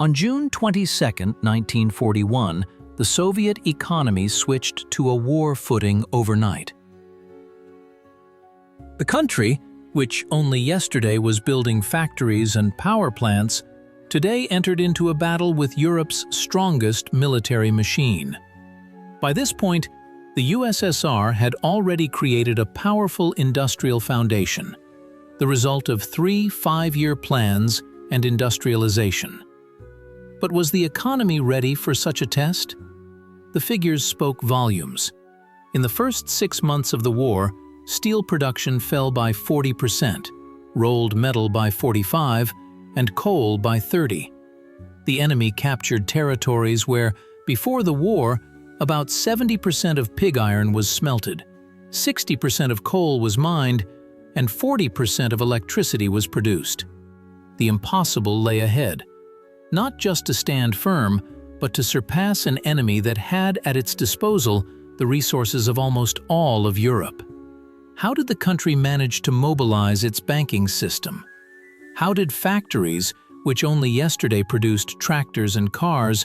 On June 22, 1941, the Soviet economy switched to a war footing overnight. The country, which only yesterday was building factories and power plants, today entered into a battle with Europe's strongest military machine. By this point, the USSR had already created a powerful industrial foundation, the result of 3 5-year plans and industrialization. But was the economy ready for such a test? The figures spoke volumes. In the first 6 months of the war, steel production fell by 40%, rolled metal by 45%, and coal by 30%. The enemy captured territories where, before the war, about 70% of pig iron was smelted, 60% of coal was mined, and 40% of electricity was produced. The impossible lay ahead, not just to stand firm, but to surpass an enemy that had at its disposal the resources of almost all of Europe. How did the country manage to mobilize its banking system? How did factories, which only yesterday produced tractors and cars,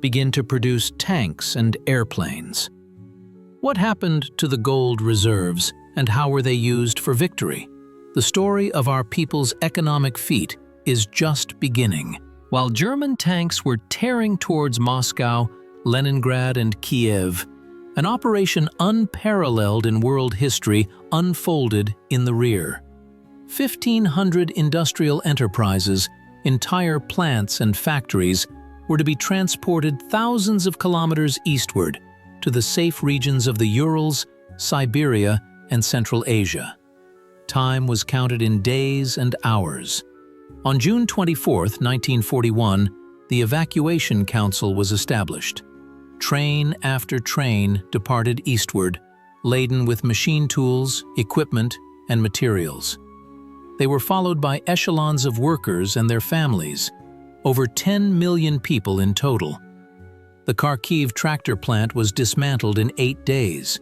begin to produce tanks and airplanes? What happened to the gold reserves, and how were they used for victory? The story of our people's economic feat is just beginning. While German tanks were tearing towards Moscow, Leningrad, and Kiev, an operation unparalleled in world history unfolded in the rear. 1,500 industrial enterprises, entire plants and factories, were to be transported thousands of kilometers eastward to the safe regions of the Urals, Siberia, and Central Asia. Time was counted in days and hours. On June 24, 1941, the Evacuation Council was established. Train after train departed eastward, laden with machine tools, equipment, and materials. They were followed by echelons of workers and their families, over 10 million people in total. The Kharkiv tractor plant was dismantled in 8 days.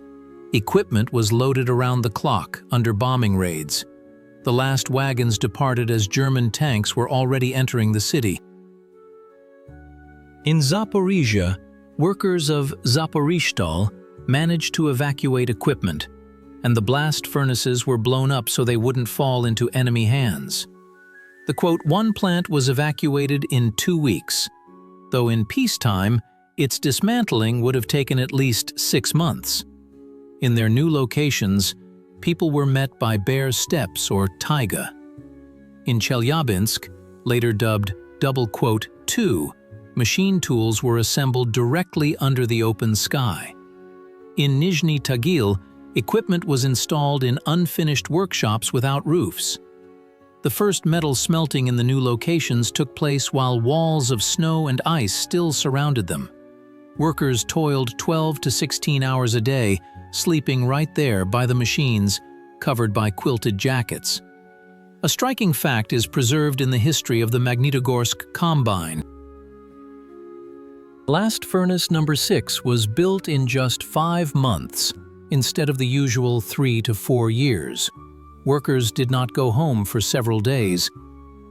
Equipment was loaded around the clock under bombing raids. The last wagons departed as German tanks were already entering the city. In Zaporizhia, workers of Zaporizhstal managed to evacuate equipment, and the blast furnaces were blown up so they wouldn't fall into enemy hands. The quote, one plant was evacuated in 2 weeks, though in peacetime, its dismantling would have taken at least 6 months. In their new locations, people were met by bare steppes or taiga. In Chelyabinsk, later dubbed double quote 2, machine tools were assembled directly under the open sky. In Nizhny Tagil, equipment was installed in unfinished workshops without roofs. The first metal smelting in the new locations took place while walls of snow and ice still surrounded them. Workers toiled 12 to 16 hours a day, sleeping right there by the machines, covered by quilted jackets. A striking fact is preserved in the history of the Magnitogorsk Combine. Blast furnace number 6 was built in just 5 months, instead of the usual 3 to 4 years. Workers did not go home for several days.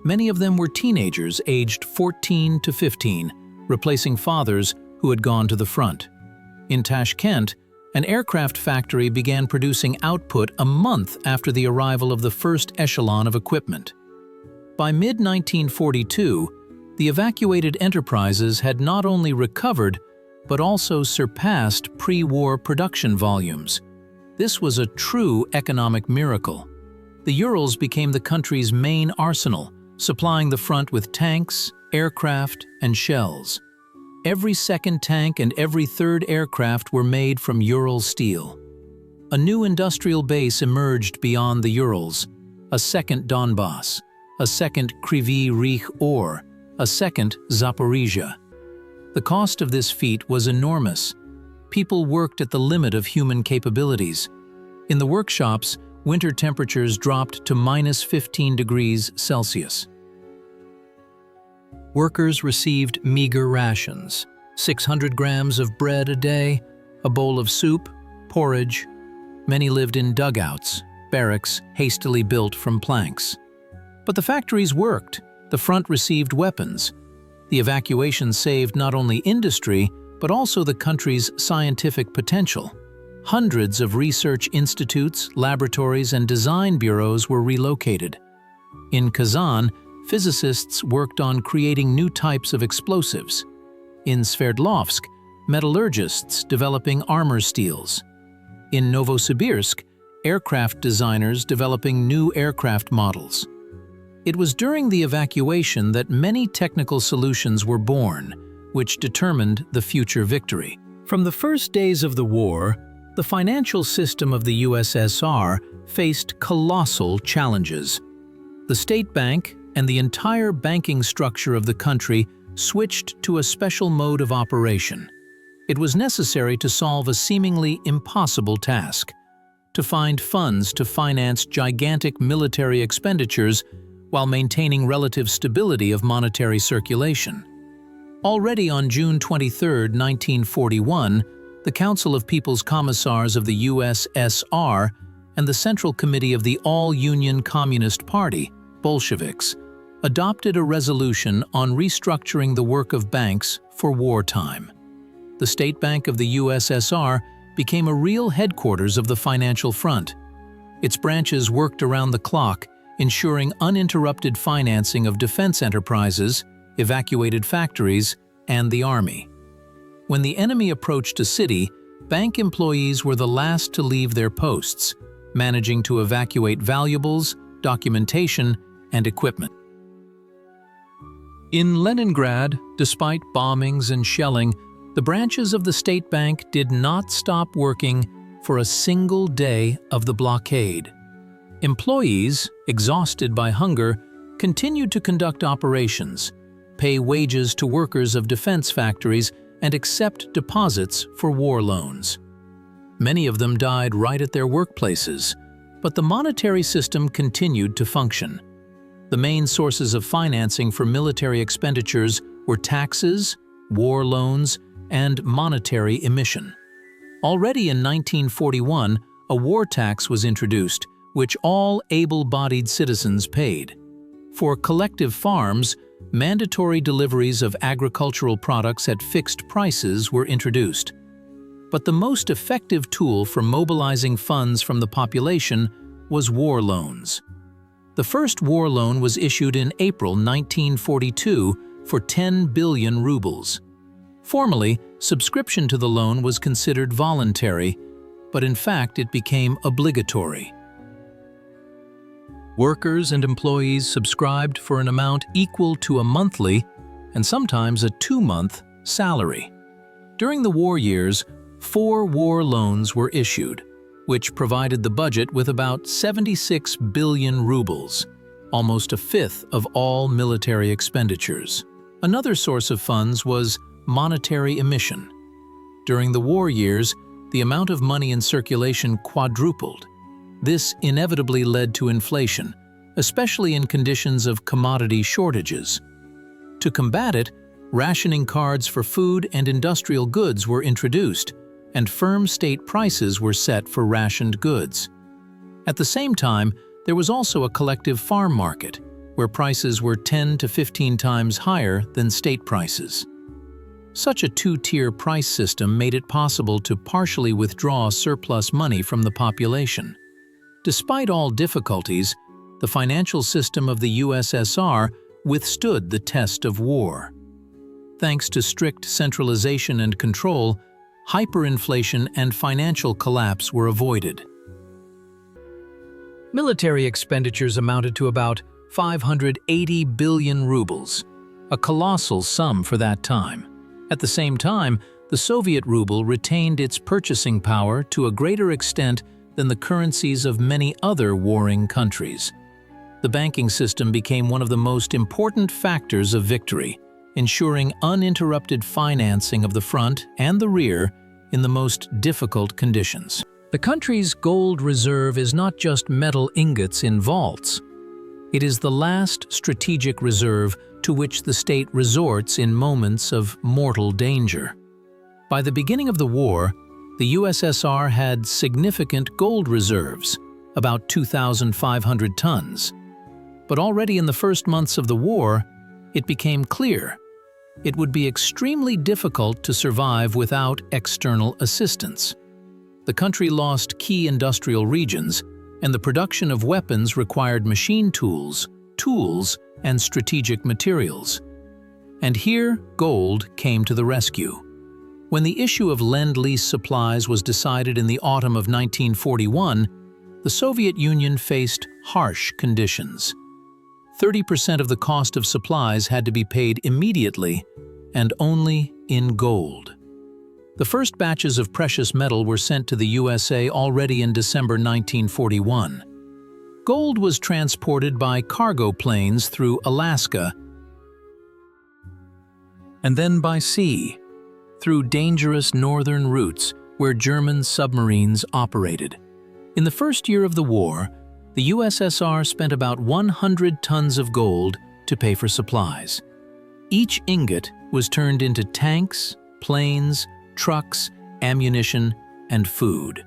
Many of them were teenagers aged 14 to 15, replacing fathers who had gone to the front. In Tashkent, an aircraft factory began producing output a month after the arrival of the first echelon of equipment. By mid-1942, the evacuated enterprises had not only recovered, but also surpassed pre-war production volumes. This was a true economic miracle. The Urals became the country's main arsenal, supplying the front with tanks, aircraft, and shells. Every second tank and every third aircraft were made from Ural steel. A new industrial base emerged beyond the Urals, a second Donbass, a second Kryvyi Rih Or, a second Zaporizhia. The cost of this feat was enormous. People worked at the limit of human capabilities. In the workshops, winter temperatures dropped to -15 degrees Celsius. Workers received meager rations, 600 grams of bread a day, a bowl of soup, porridge. Many lived in dugouts, barracks hastily built from planks. But the factories worked. the front received weapons. The evacuation saved not only industry, but also the country's scientific potential. Hundreds of research institutes, laboratories, and design bureaus were relocated. In Kazan, physicists worked on creating new types of explosives. In Sverdlovsk, metallurgists developing armor steels. In Novosibirsk, aircraft designers developing new aircraft models. It was during the evacuation that many technical solutions were born, which determined the future victory. From the first days of the war, the financial system of the USSR faced colossal challenges. The state bank and the entire banking structure of the country switched to a special mode of operation. It was necessary to solve a seemingly impossible task: to find funds to finance gigantic military expenditures while maintaining relative stability of monetary circulation. Already on June 23, 1941, the Council of People's Commissars of the USSR and the Central Committee of the All-Union Communist Party, Bolsheviks, adopted a resolution on restructuring the work of banks for wartime. The State Bank of the USSR became a real headquarters of the financial front. Its branches worked around the clock, ensuring uninterrupted financing of defense enterprises, evacuated factories, and the army. When the enemy approached a city, bank employees were the last to leave their posts, managing to evacuate valuables, documentation, and equipment. In Leningrad, despite bombings and shelling, the branches of the state bank did not stop working for a single day of the blockade. Employees, exhausted by hunger, continued to conduct operations, pay wages to workers of defense factories, and accept deposits for war loans. Many of them died right at their workplaces, but the monetary system continued to function. The main sources of financing for military expenditures were taxes, war loans, and monetary emission. Already in 1941, a war tax was introduced, which all able-bodied citizens paid. For collective farms, mandatory deliveries of agricultural products at fixed prices were introduced. But the most effective tool for mobilizing funds from the population was war loans. The first war loan was issued in April 1942 for 10 billion rubles. Formally, subscription to the loan was considered voluntary, but in fact it became obligatory. Workers and employees subscribed for an amount equal to a monthly, and sometimes a 2-month, salary. During the war years, 4 war loans were issued, which provided the budget with about 76 billion rubles, almost a fifth of all military expenditures. Another source of funds was monetary emission. During the war years, the amount of money in circulation quadrupled. This inevitably led to inflation, especially in conditions of commodity shortages. To combat it, rationing cards for food and industrial goods were introduced, and firm state prices were set for rationed goods. At the same time, there was also a collective farm market, where prices were 10 to 15 times higher than state prices. Such a 2-tier price system made it possible to partially withdraw surplus money from the population. Despite all difficulties, the financial system of the USSR withstood the test of war. Thanks to strict centralization and control, hyperinflation and financial collapse were avoided. Military expenditures amounted to about 580 billion rubles, a colossal sum for that time. At the same time, the Soviet ruble retained its purchasing power to a greater extent than the currencies of many other warring countries. The banking system became one of the most important factors of victory, ensuring uninterrupted financing of the front and the rear in the most difficult conditions. The country's gold reserve is not just metal ingots in vaults. It is the last strategic reserve to which the state resorts in moments of mortal danger. By the beginning of the war, the USSR had significant gold reserves, about 2,500 tons. But already in the first months of the war, it became clear it would be extremely difficult to survive without external assistance. The country lost key industrial regions, and the production of weapons required machine tools, and strategic materials. And here, gold came to the rescue. When the issue of Lend-Lease supplies was decided in the autumn of 1941, the Soviet Union faced harsh conditions. 30% of the cost of supplies had to be paid immediately, and only in gold. The first batches of precious metal were sent to the USA already in December 1941. Gold was transported by cargo planes through Alaska and then by sea, through dangerous northern routes where German submarines operated. In the first year of the war, the USSR spent about 100 tons of gold to pay for supplies. Each ingot was turned into tanks, planes, trucks, ammunition, and food.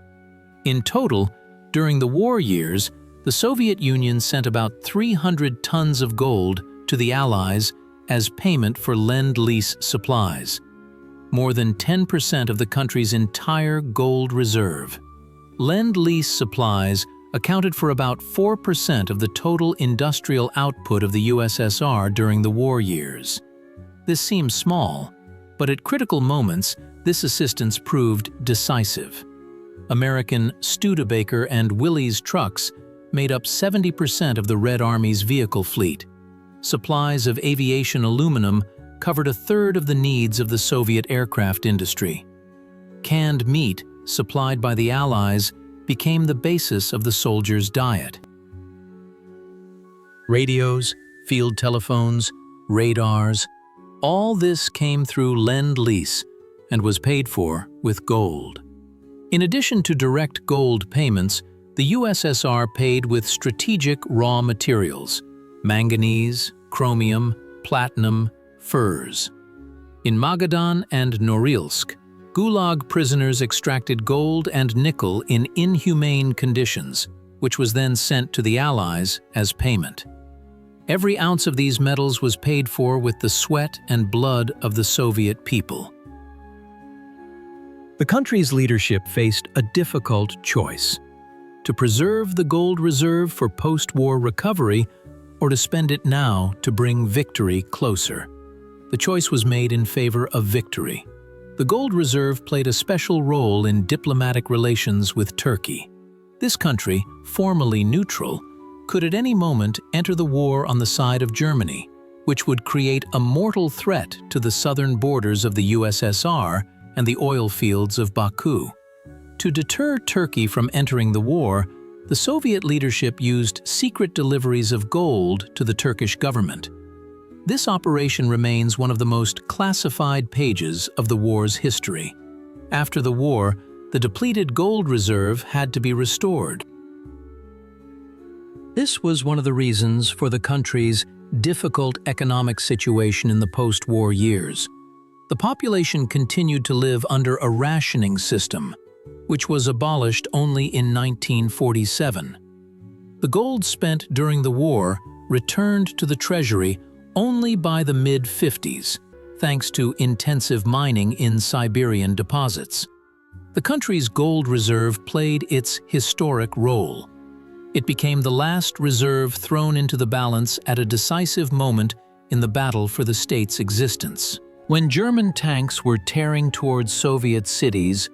In total, during the war years, the Soviet Union sent about 300 tons of gold to the Allies as payment for Lend-Lease supplies, more than 10% of the country's entire gold reserve. Lend-Lease supplies accounted for about 4% of the total industrial output of the USSR during the war years. This seems small, but at critical moments, this assistance proved decisive. American Studebaker and Willys trucks made up 70% of the Red Army's vehicle fleet. Supplies of aviation aluminum covered a third of the needs of the Soviet aircraft industry. Canned meat, supplied by the Allies, became the basis of the soldiers' diet. Radios, field telephones, radars, all this came through Lend-Lease and was paid for with gold. In addition to direct gold payments, the USSR paid with strategic raw materials: manganese, chromium, platinum, furs. In Magadan and Norilsk, Gulag prisoners extracted gold and nickel in inhumane conditions, which was then sent to the Allies as payment. Every ounce of these metals was paid for with the sweat and blood of the Soviet people. The country's leadership faced a difficult choice: to preserve the gold reserve for post-war recovery, or to spend it now to bring victory closer. The choice was made in favor of victory. The gold reserve played a special role in diplomatic relations with Turkey. This country, formerly neutral, could at any moment enter the war on the side of Germany, which would create a mortal threat to the southern borders of the USSR and the oil fields of Baku. To deter Turkey from entering the war, the Soviet leadership used secret deliveries of gold to the Turkish government. This operation remains one of the most classified pages of the war's history. After the war, the depleted gold reserve had to be restored. This was one of the reasons for the country's difficult economic situation in the post-war years. The population continued to live under a rationing system, which was abolished only in 1947. The gold spent during the war returned to the treasury only by the mid-50s, thanks to intensive mining in Siberian deposits. The country's gold reserve played its historic role. It became the last reserve thrown into the balance at a decisive moment in the battle for the state's existence. When German tanks were tearing towards Soviet cities,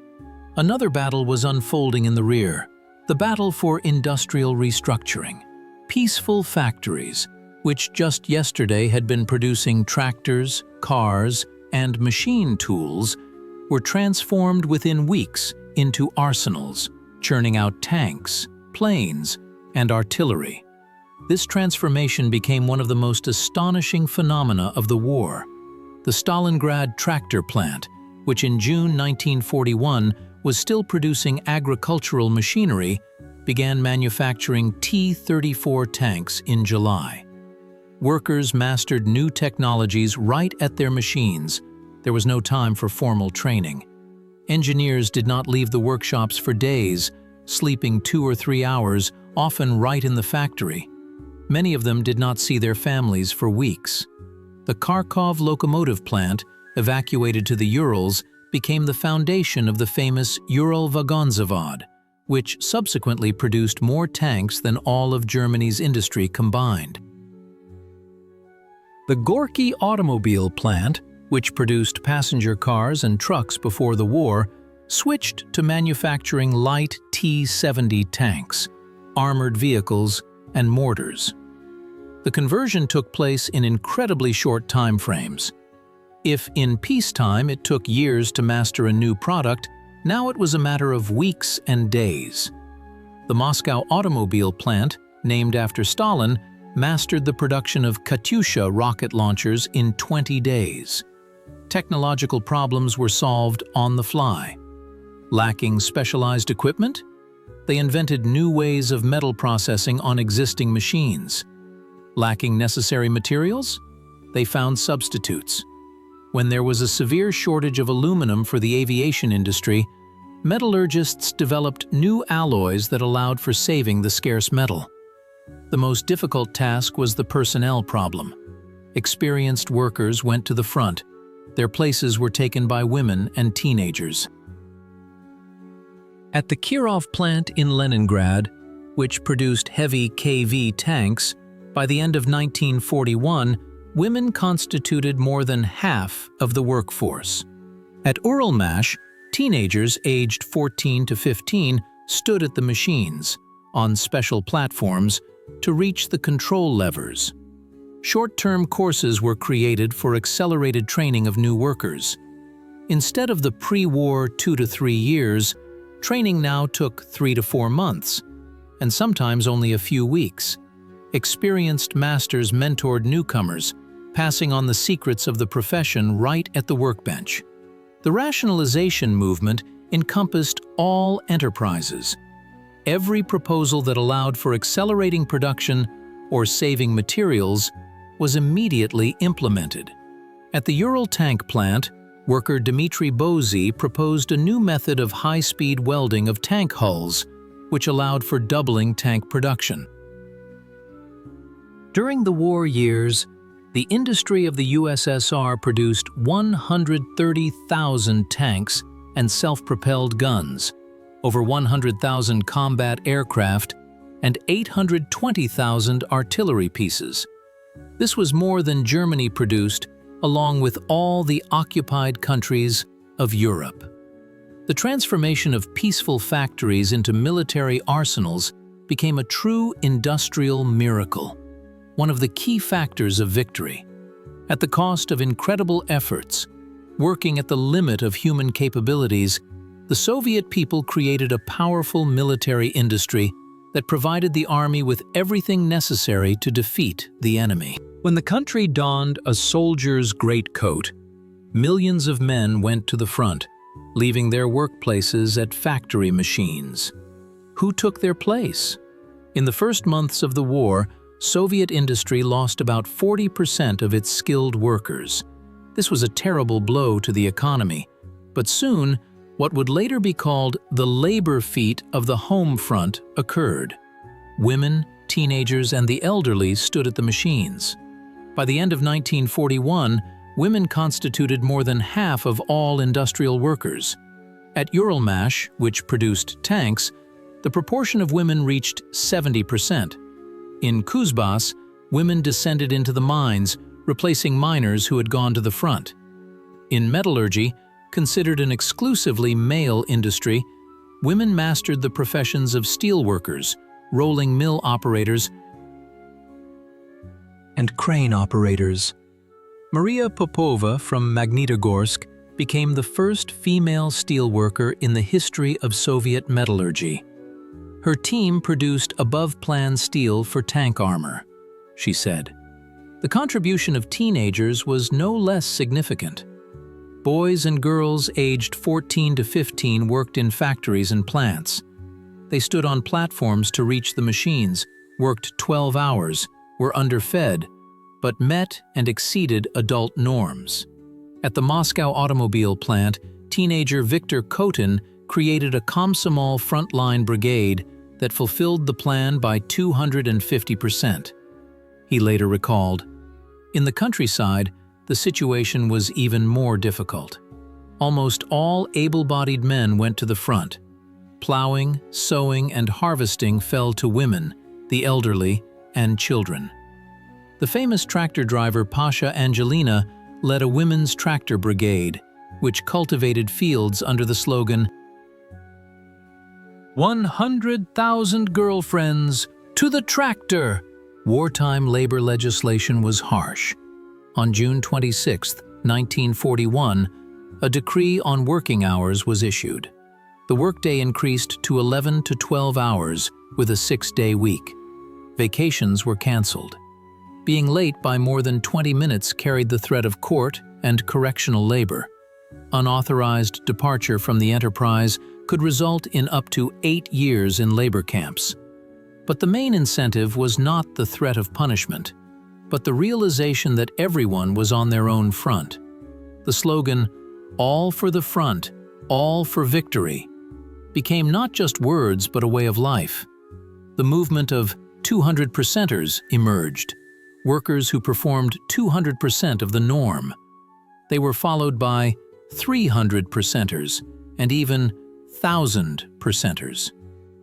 another battle was unfolding in the rear: the battle for industrial restructuring. Peaceful factories, which just yesterday had been producing tractors, cars, and machine tools, were transformed within weeks into arsenals, churning out tanks, planes, and artillery. This transformation became one of the most astonishing phenomena of the war. The Stalingrad tractor plant, which in June 1941 was still producing agricultural machinery, began manufacturing T-34 tanks in July. Workers mastered new technologies right at their machines. There was no time for formal training. Engineers did not leave the workshops for days, sleeping 2 or 3 hours, often right in the factory. Many of them did not see their families for weeks. The Kharkov locomotive plant, evacuated to the Urals, became the foundation of the famous Ural Vagonzavod, which subsequently produced more tanks than all of Germany's industry combined. The Gorky automobile plant, which produced passenger cars and trucks before the war, switched to manufacturing light T-70 tanks, armored vehicles, and mortars. The conversion took place in incredibly short time frames. If in peacetime it took years to master a new product, now it was a matter of weeks and days. The Moscow automobile plant, named after Stalin, mastered the production of Katyusha rocket launchers in 20 days. Technological problems were solved on the fly. Lacking specialized equipment, they invented new ways of metal processing on existing machines. Lacking necessary materials, they found substitutes. When there was a severe shortage of aluminum for the aviation industry, metallurgists developed new alloys that allowed for saving the scarce metal. The most difficult task was the personnel problem. Experienced workers went to the front. Their places were taken by women and teenagers. At the Kirov plant in Leningrad, which produced heavy KV tanks, by the end of 1941, women constituted more than half of the workforce. At Uralmash, teenagers aged 14 to 15 stood at the machines, on special platforms, to reach the control levers. Short-term courses were created for accelerated training of new workers. Instead of the pre-war 2 to 3 years, training now took 3 to 4 months, and sometimes only a few weeks. Experienced masters mentored newcomers, passing on the secrets of the profession right at the workbench. The rationalization movement encompassed all enterprises. Every proposal that allowed for accelerating production or saving materials was immediately implemented. At the Ural tank plant, worker Dmitry Bozy proposed a new method of high-speed welding of tank hulls, which allowed for doubling tank production. During the war years, the industry of the USSR produced 130,000 tanks and self-propelled guns, over 100,000 combat aircraft, and 820,000 artillery pieces. This was more than Germany produced, along with all the occupied countries of Europe. The transformation of peaceful factories into military arsenals became a true industrial miracle, one of the key factors of victory. At the cost of incredible efforts, working at the limit of human capabilities, the Soviet people created a powerful military industry that provided the army with everything necessary to defeat the enemy. When the country donned a soldier's greatcoat, millions of men went to the front, leaving their workplaces at factory machines. Who took their place? In the first months of the war, Soviet industry lost about 40% of its skilled workers. This was a terrible blow to the economy, but soon, what would later be called the labor feat of the home front occurred. Women, teenagers, and the elderly stood at the machines. By the end of 1941, women constituted more than half of all industrial workers. At Uralmash, which produced tanks, the proportion of women reached 70%. In Kuzbas, women descended into the mines, replacing miners who had gone to the front. In metallurgy, considered an exclusively male industry, women mastered the professions of steelworkers, rolling mill operators, and crane operators. Maria Popova from Magnitogorsk became the first female steelworker in the history of Soviet metallurgy. Her team produced above-plan steel for tank armor, she said. The contribution of teenagers was no less significant. Boys and girls aged 14 to 15 worked in factories and plants. They stood on platforms to reach the machines, worked 12 hours, were underfed, but met and exceeded adult norms. At the Moscow automobile plant, teenager Viktor Kotin created a Komsomol frontline brigade that fulfilled the plan by 250%. he later recalled. In the countryside, the situation was even more difficult. Almost all able-bodied men went to the front. Plowing, sowing, and harvesting fell to women, the elderly, and children. The famous tractor driver Pasha Angelina led a women's tractor brigade, which cultivated fields under the slogan, "100,000 girlfriends to the tractor." Wartime labor legislation was harsh. On June 26, 1941, a decree on working hours was issued. The workday increased to 11 to 12 hours with a 6-day week. Vacations were canceled. Being late by more than 20 minutes carried the threat of court and correctional labor. Unauthorized departure from the enterprise could result in up to 8 years in labor camps. But the main incentive was not the threat of punishment, but the realization that everyone was on their own front. The slogan, "All for the front, all for victory," became not just words but a way of life. The movement of 200%ers emerged, workers who performed 200% of the norm. They were followed by 300%ers and even 1,000%ers.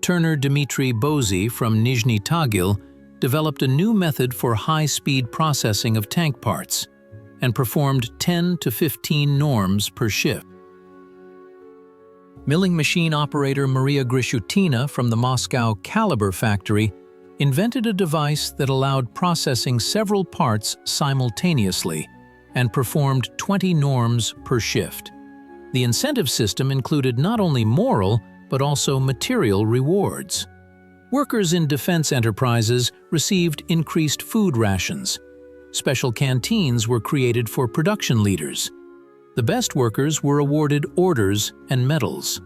Turner Dmitry Bozy from Nizhny Tagil developed a new method for high-speed processing of tank parts and performed 10 to 15 norms per shift. Milling machine operator Maria Grishutina from the Moscow Caliber factory invented a device that allowed processing several parts simultaneously and performed 20 norms per shift. The incentive system included not only moral but also material rewards. Workers in defense enterprises received increased food rations. Special canteens were created for production leaders. The best workers were awarded orders and medals.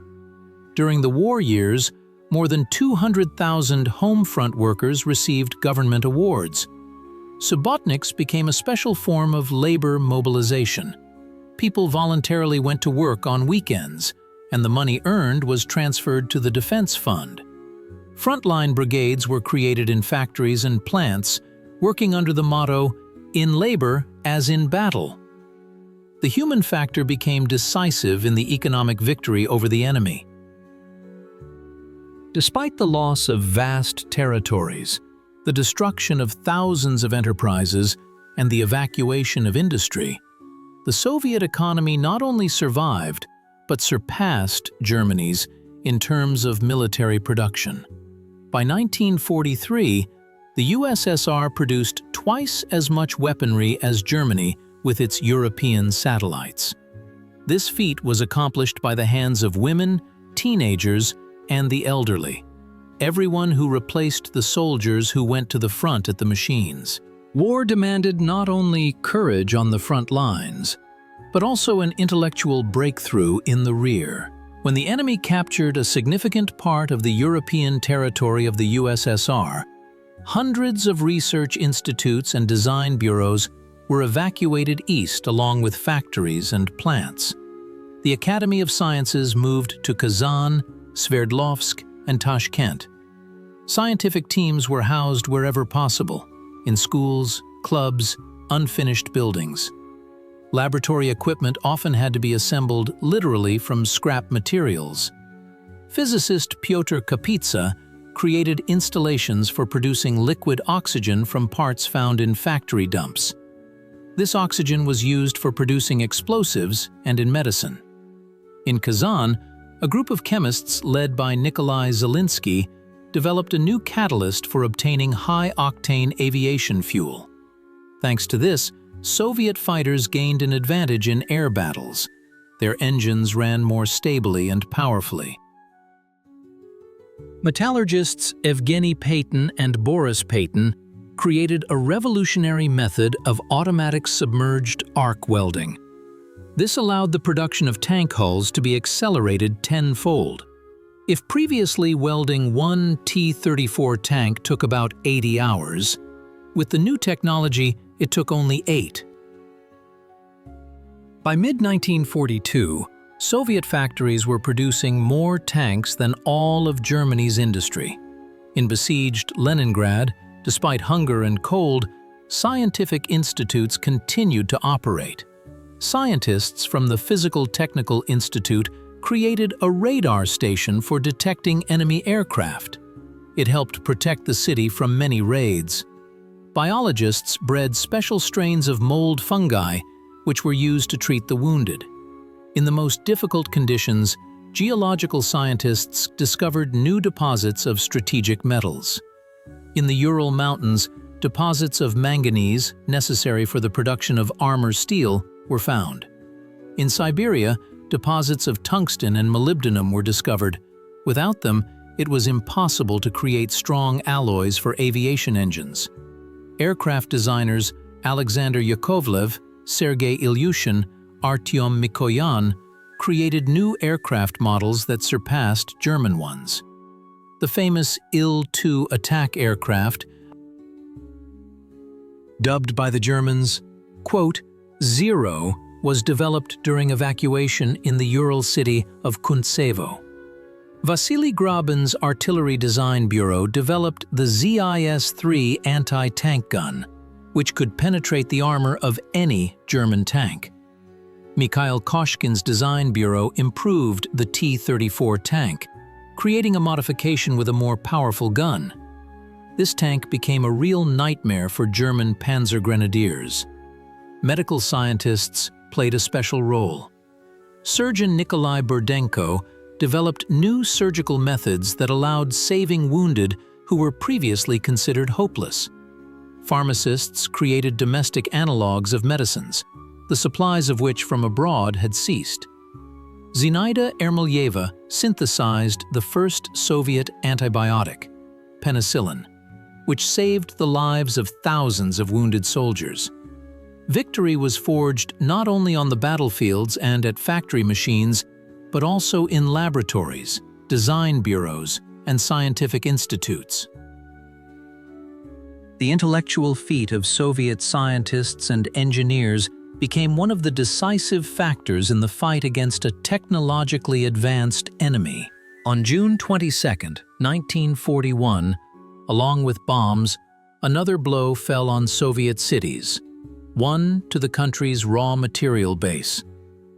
During the war years, more than 200,000 home front workers received government awards. Subbotniks became a special form of labor mobilization. People voluntarily went to work on weekends, and the money earned was transferred to the defense fund. Frontline brigades were created in factories and plants, working under the motto, "In labor as in battle." The human factor became decisive in the economic victory over the enemy. Despite the loss of vast territories, the destruction of thousands of enterprises, and the evacuation of industry, the Soviet economy not only survived, but surpassed Germany's in terms of military production. By 1943, the USSR produced twice as much weaponry as Germany with its European satellites. This feat was accomplished by the hands of women, teenagers, and the elderly, everyone who replaced the soldiers who went to the front at the machines. War demanded not only courage on the front lines, but also an intellectual breakthrough in the rear. When the enemy captured a significant part of the European territory of the USSR, hundreds of research institutes and design bureaus were evacuated east along with factories and plants. The Academy of Sciences moved to Kazan, Sverdlovsk, and Tashkent. Scientific teams were housed wherever possible, in schools, clubs, unfinished buildings. Laboratory equipment often had to be assembled literally from scrap materials. Physicist Pyotr Kapitsa created installations for producing liquid oxygen from parts found in factory dumps. This oxygen was used for producing explosives and in medicine. In Kazan, a group of chemists led by Nikolai Zelinsky developed a new catalyst for obtaining high-octane aviation fuel. Thanks to this, Soviet fighters gained an advantage in air battles. Their engines ran more stably and powerfully. Metallurgists Evgeny Payton and Boris Payton created a revolutionary method of automatic submerged arc welding. This allowed the production of tank hulls to be accelerated tenfold. If previously welding one T-34 tank took about 80 hours, with the new technology it took only 8. By mid-1942, Soviet factories were producing more tanks than all of Germany's industry. In besieged Leningrad, despite hunger and cold, scientific institutes continued to operate. Scientists from the Physical Technical Institute created a radar station for detecting enemy aircraft. It helped protect the city from many raids. Biologists bred special strains of mold fungi, which were used to treat the wounded. In the most difficult conditions, geological scientists discovered new deposits of strategic metals. In the Ural Mountains, deposits of manganese, necessary for the production of armor steel, were found. In Siberia, deposits of tungsten and molybdenum were discovered. Without them, it was impossible to create strong alloys for aviation engines. Aircraft designers Alexander Yakovlev, Sergei Ilyushin, Artyom Mikoyan created new aircraft models that surpassed German ones. The famous Il-2 attack aircraft, dubbed by the Germans, quote, Zero, was developed during evacuation in the Ural city of Kuntsevo. Vasily Grabin's Artillery Design Bureau developed the ZIS-3 anti-tank gun, which could penetrate the armor of any German tank. Mikhail Koshkin's Design Bureau improved the T-34 tank, creating a modification with a more powerful gun. This tank became a real nightmare for German panzer grenadiers. Medical scientists played a special role. Surgeon Nikolai Burdenko developed new surgical methods that allowed saving wounded who were previously considered hopeless. Pharmacists created domestic analogues of medicines, the supplies of which from abroad had ceased. Zinaida Ermolyeva synthesized the first Soviet antibiotic, penicillin, which saved the lives of thousands of wounded soldiers. Victory was forged not only on the battlefields and at factory machines, but also in laboratories, design bureaus, and scientific institutes. The intellectual feat of Soviet scientists and engineers became one of the decisive factors in the fight against a technologically advanced enemy. On June 22, 1941, along with bombs, another blow fell on Soviet cities, one to the country's raw material base.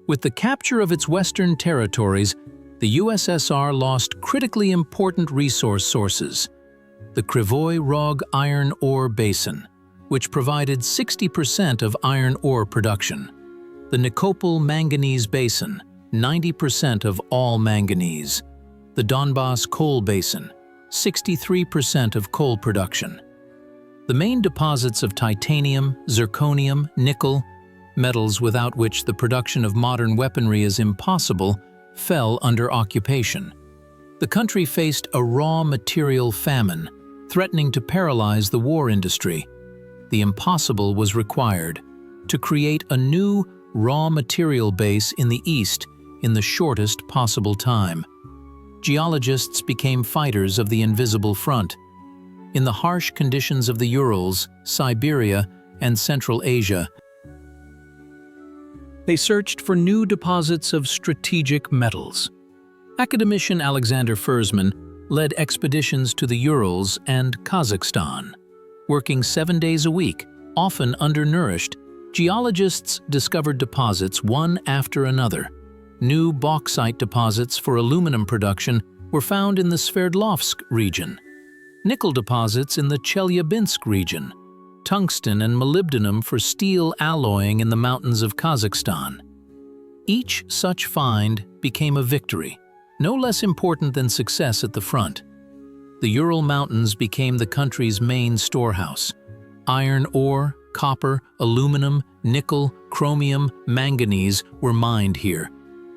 With the capture of its western territories, the USSR lost critically important resource sources: the Krivoy Rog iron ore basin, which provided 60% of iron ore production; the Nikopol manganese basin, 90% of all manganese; the Donbas coal basin, 63% of coal production. The main deposits of titanium, zirconium, nickel, metals without which the production of modern weaponry is impossible, fell under occupation. The country faced a raw material famine, threatening to paralyze the war industry. The impossible was required: to create a new raw material base in the east in the shortest possible time. Geologists became fighters of the invisible front. In the harsh conditions of the Urals, Siberia, and Central Asia, they searched for new deposits of strategic metals. Academician Alexander Fersman led expeditions to the Urals and Kazakhstan. Working 7 days a week, often undernourished, geologists discovered deposits one after another. New bauxite deposits for aluminum production were found in the Sverdlovsk region, nickel deposits in the Chelyabinsk region, tungsten and molybdenum for steel alloying in the mountains of Kazakhstan. Each such find became a victory, no less important than success at the front. The Ural Mountains became the country's main storehouse. Iron ore, copper, aluminum, nickel, chromium, manganese were mined here.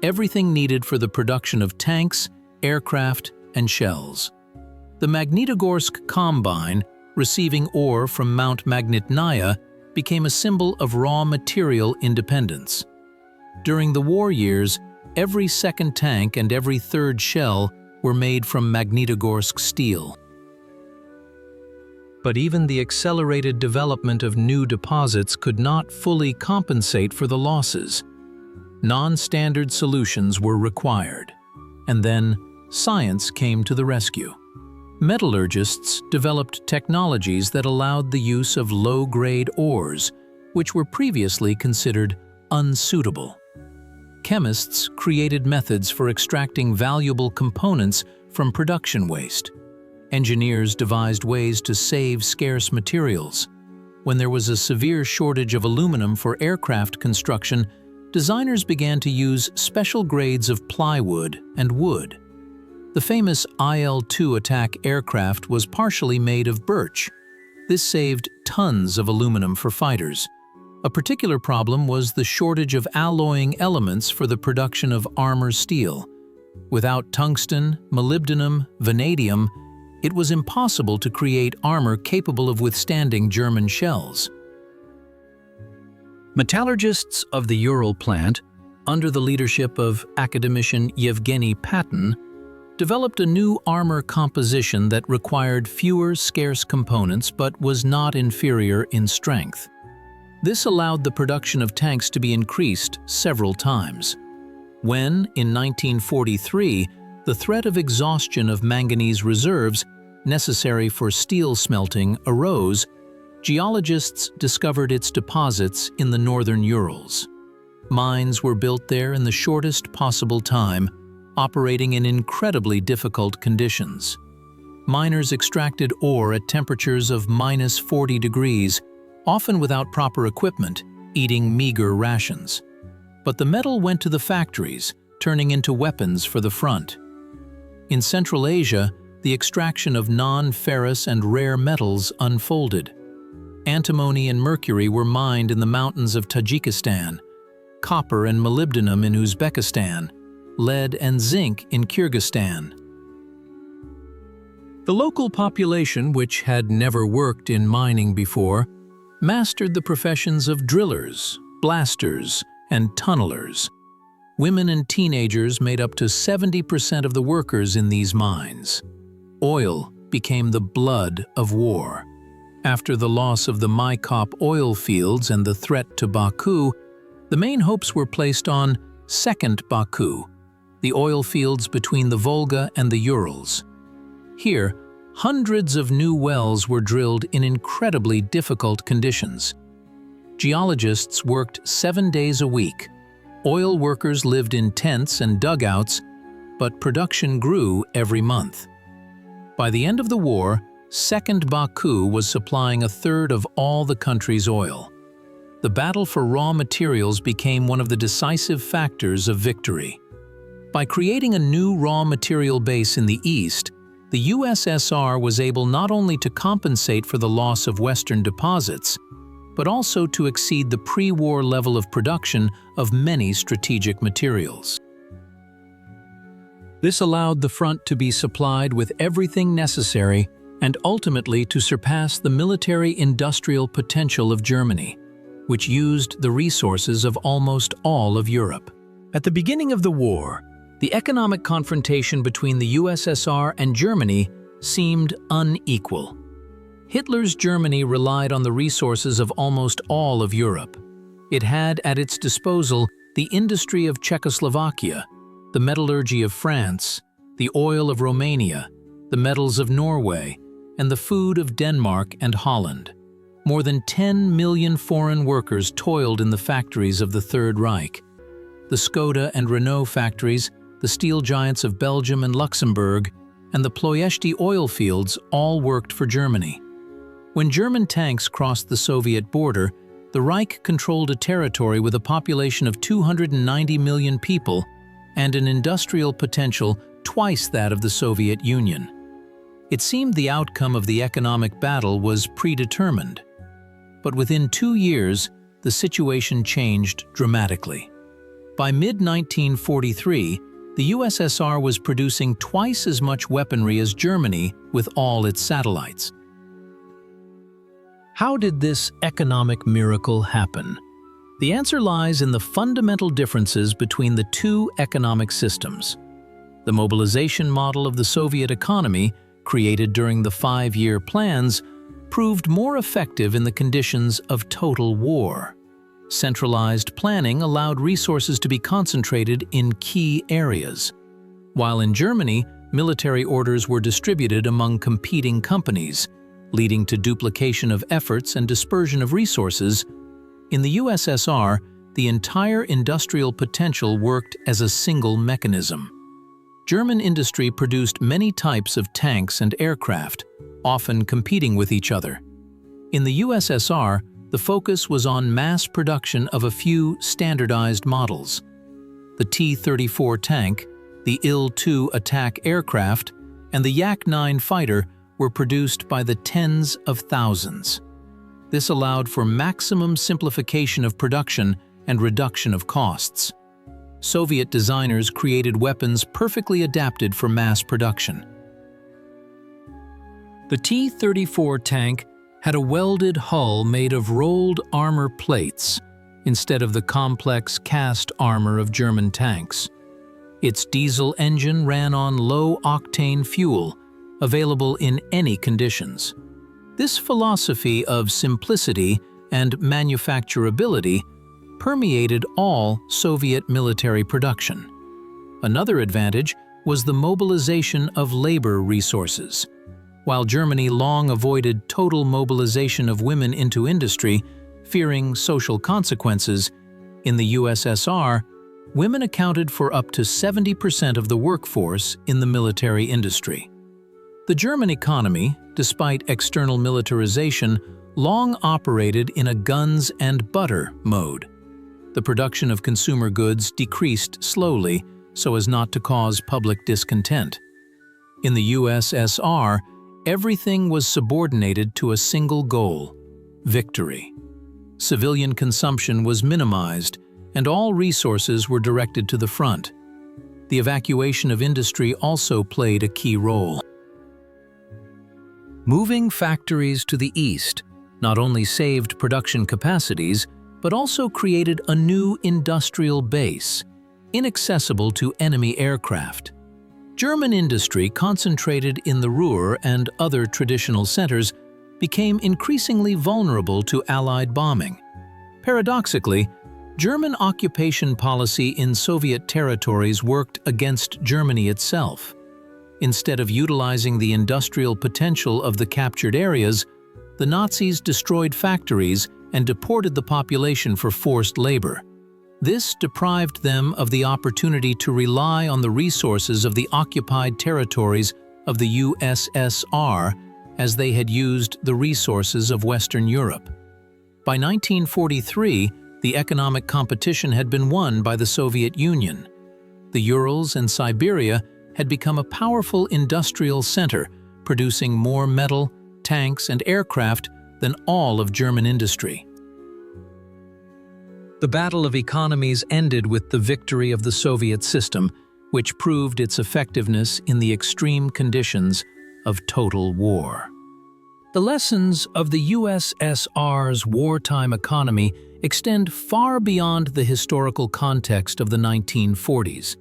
Everything needed for the production of tanks, aircraft, and shells. The Magnitogorsk Combine, receiving ore from Mount Magnitnaya, became a symbol of raw material independence. During the war years, every second tank and every third shell were made from Magnitogorsk steel. But even the accelerated development of new deposits could not fully compensate for the losses. Non-standard solutions were required. And then, science came to the rescue. Metallurgists developed technologies that allowed the use of low-grade ores, which were previously considered unsuitable. Chemists created methods for extracting valuable components from production waste. Engineers devised ways to save scarce materials. When there was a severe shortage of aluminum for aircraft construction, designers began to use special grades of plywood and wood. The famous IL-2 attack aircraft was partially made of birch. This saved tons of aluminum for fighters. A particular problem was the shortage of alloying elements for the production of armor steel. Without tungsten, molybdenum, vanadium, it was impossible to create armor capable of withstanding German shells. Metallurgists of the Ural plant, under the leadership of academician Yevgeny Patin, developed a new armor composition that required fewer scarce components but was not inferior in strength. This allowed the production of tanks to be increased several times. When, in 1943, the threat of exhaustion of manganese reserves necessary for steel smelting arose, geologists discovered its deposits in the northern Urals. Mines were built there in the shortest possible time, operating in incredibly difficult conditions. Miners extracted ore at temperatures of -40 degrees, often without proper equipment, eating meager rations. But the metal went to the factories, turning into weapons for the front. In Central Asia, the extraction of non-ferrous and rare metals unfolded. Antimony and mercury were mined in the mountains of Tajikistan, copper and molybdenum in Uzbekistan, lead and zinc in Kyrgyzstan. The local population, which had never worked in mining before, mastered the professions of drillers, blasters, and tunnelers. Women and teenagers made up to 70% of the workers in these mines. Oil became the blood of war. After the loss of the Maykop oil fields and the threat to Baku, the main hopes were placed on Second Baku, the oil fields between the Volga and the Urals. Here, hundreds of new wells were drilled in incredibly difficult conditions. Geologists worked 7 days a week. Oil workers lived in tents and dugouts, but production grew every month. By the end of the war, Second Baku was supplying a third of all the country's oil. The battle for raw materials became one of the decisive factors of victory. By creating a new raw material base in the east, the USSR was able not only to compensate for the loss of Western deposits, but also to exceed the pre-war level of production of many strategic materials. This allowed the front to be supplied with everything necessary and ultimately to surpass the military-industrial potential of Germany, which used the resources of almost all of Europe. At the beginning of the war, the economic confrontation between the USSR and Germany seemed unequal. Hitler's Germany relied on the resources of almost all of Europe. It had at its disposal the industry of Czechoslovakia, the metallurgy of France, the oil of Romania, the metals of Norway, and the food of Denmark and Holland. More than 10 million foreign workers toiled in the factories of the Third Reich. The Skoda and Renault factories, the steel giants of Belgium and Luxembourg, and the Ploiești oil fields all worked for Germany. When German tanks crossed the Soviet border, the Reich controlled a territory with a population of 290 million people and an industrial potential twice that of the Soviet Union. It seemed the outcome of the economic battle was predetermined. But within 2 years, the situation changed dramatically. By mid-1943, the USSR was producing twice as much weaponry as Germany with all its satellites. How did this economic miracle happen? The answer lies in the fundamental differences between the two economic systems. The mobilization model of the Soviet economy, created during the 5-year plans, proved more effective in the conditions of total war. Centralized planning allowed resources to be concentrated in key areas. While in Germany, military orders were distributed among competing companies, leading to duplication of efforts and dispersion of resources. In the USSR, the entire industrial potential worked as a single mechanism. German industry produced many types of tanks and aircraft, often competing with each other. In the USSR, the focus was on mass production of a few standardized models. The T-34 tank, the Il-2 attack aircraft, and the Yak-9 fighter were produced by the tens of thousands. This allowed for maximum simplification of production and reduction of costs. Soviet designers created weapons perfectly adapted for mass production. The T-34 tank had a welded hull made of rolled armor plates instead of the complex cast armor of German tanks. Its diesel engine ran on low-octane fuel, available in any conditions. This philosophy of simplicity and manufacturability permeated all Soviet military production. Another advantage was the mobilization of labor resources. While Germany long avoided total mobilization of women into industry, fearing social consequences, in the USSR, women accounted for up to 70% of the workforce in the military industry. The German economy, despite external militarization, long operated in a guns and butter mode. The production of consumer goods decreased slowly so as not to cause public discontent. In the USSR, everything was subordinated to a single goal: victory. Civilian consumption was minimized, and all resources were directed to the front. The evacuation of industry also played a key role. Moving factories to the east not only saved production capacities, but also created a new industrial base, inaccessible to enemy aircraft. German industry concentrated in the Ruhr and other traditional centers became increasingly vulnerable to Allied bombing. Paradoxically, German occupation policy in Soviet territories worked against Germany itself. Instead of utilizing the industrial potential of the captured areas, the Nazis destroyed factories and deported the population for forced labor. This deprived them of the opportunity to rely on the resources of the occupied territories of the USSR as they had used the resources of Western Europe. By 1943, the economic competition had been won by the Soviet Union. The Urals and Siberia had become a powerful industrial center, producing more metal, tanks, and aircraft than all of German industry. The battle of economies ended with the victory of the Soviet system, which proved its effectiveness in the extreme conditions of total war. The lessons of the USSR's wartime economy extend far beyond the historical context of the 1940s.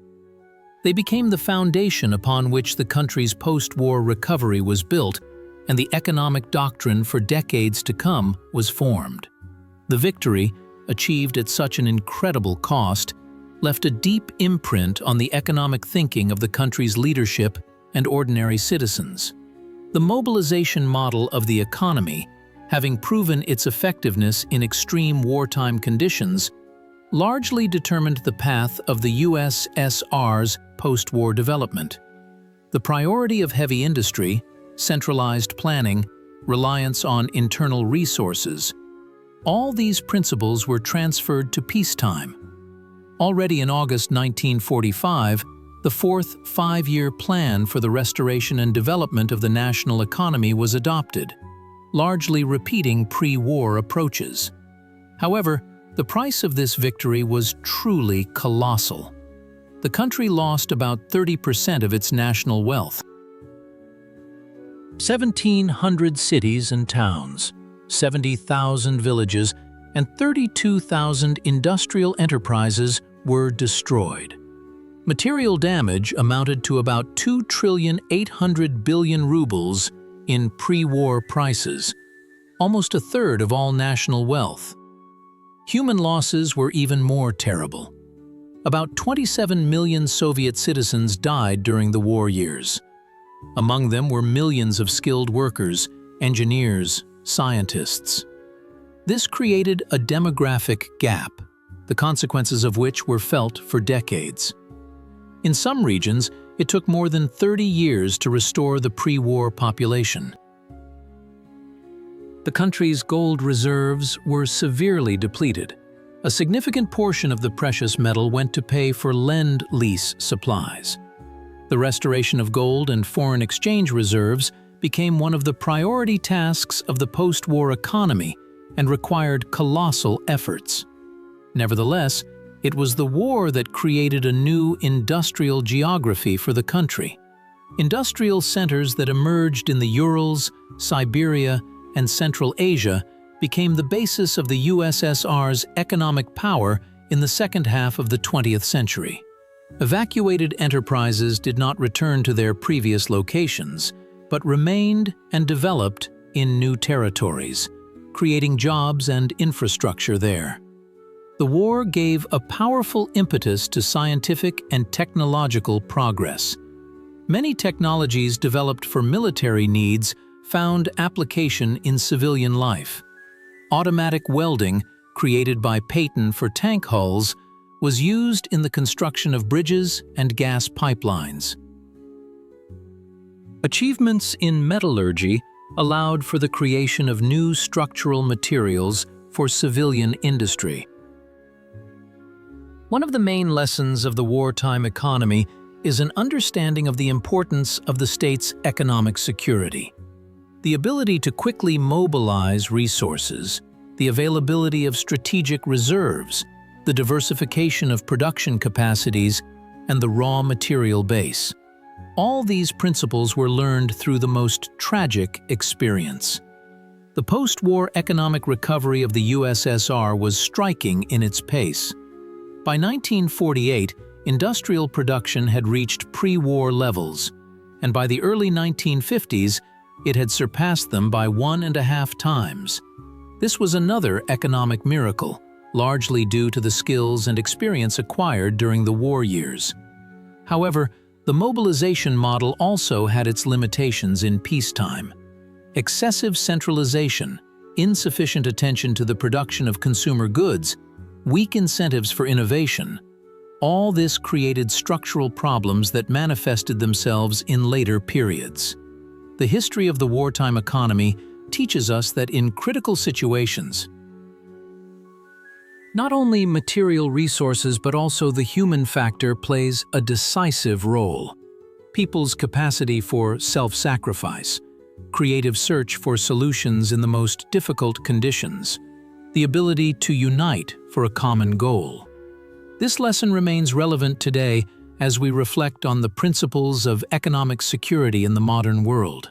They became the foundation upon which the country's post-war recovery was built, and the economic doctrine for decades to come was formed. The victory, achieved at such an incredible cost, left a deep imprint on the economic thinking of the country's leadership and ordinary citizens. The mobilization model of the economy, having proven its effectiveness in extreme wartime conditions, largely determined the path of the USSR's post-war development. The priority of heavy industry, centralized planning, reliance on internal resources, all these principles were transferred to peacetime. Already in August 1945, the fourth five-year plan for the restoration and development of the national economy was adopted, largely repeating pre-war approaches. However, the price of this victory was truly colossal. The country lost about 30% of its national wealth. 1,700 cities and towns, 70,000 villages, and 32,000 industrial enterprises were destroyed. Material damage amounted to about 2,800 billion rubles in pre-war prices, almost a third of all national wealth. Human losses were even more terrible. About 27 million Soviet citizens died during the war years. Among them were millions of skilled workers, engineers, scientists. This created a demographic gap, the consequences of which were felt for decades. In some regions, it took more than 30 years to restore the pre-war population. The country's gold reserves were severely depleted. A significant portion of the precious metal went to pay for Lend-Lease supplies. The restoration of gold and foreign exchange reserves became one of the priority tasks of the post-war economy and required colossal efforts. Nevertheless, it was the war that created a new industrial geography for the country. Industrial centers that emerged in the Urals, Siberia, and Central Asia became the basis of the USSR's economic power in the second half of the 20th century. Evacuated enterprises did not return to their previous locations, but remained and developed in new territories, creating jobs and infrastructure there. The war gave a powerful impetus to scientific and technological progress. Many technologies developed for military needs found application in civilian life. Automatic welding, created by Peyton for tank hulls, was used in the construction of bridges and gas pipelines. Achievements in metallurgy allowed for the creation of new structural materials for civilian industry. One of the main lessons of the wartime economy is an understanding of the importance of the state's economic security. The ability to quickly mobilize resources, the availability of strategic reserves, the diversification of production capacities, and the raw material base. All these principles were learned through the most tragic experience. The post-war economic recovery of the USSR was striking in its pace. By 1948, industrial production had reached pre-war levels, and by the early 1950s, it had surpassed them by 1.5 times. This was another economic miracle, largely due to the skills and experience acquired during the war years. However, the mobilization model also had its limitations in peacetime. Excessive centralization, insufficient attention to the production of consumer goods, weak incentives for innovation, all this created structural problems that manifested themselves in later periods. The history of the wartime economy teaches us that in critical situations, not only material resources but also the human factor plays a decisive role. People's capacity for self-sacrifice, creative search for solutions in the most difficult conditions, the ability to unite for a common goal. This lesson remains relevant today as we reflect on the principles of economic security in the modern world.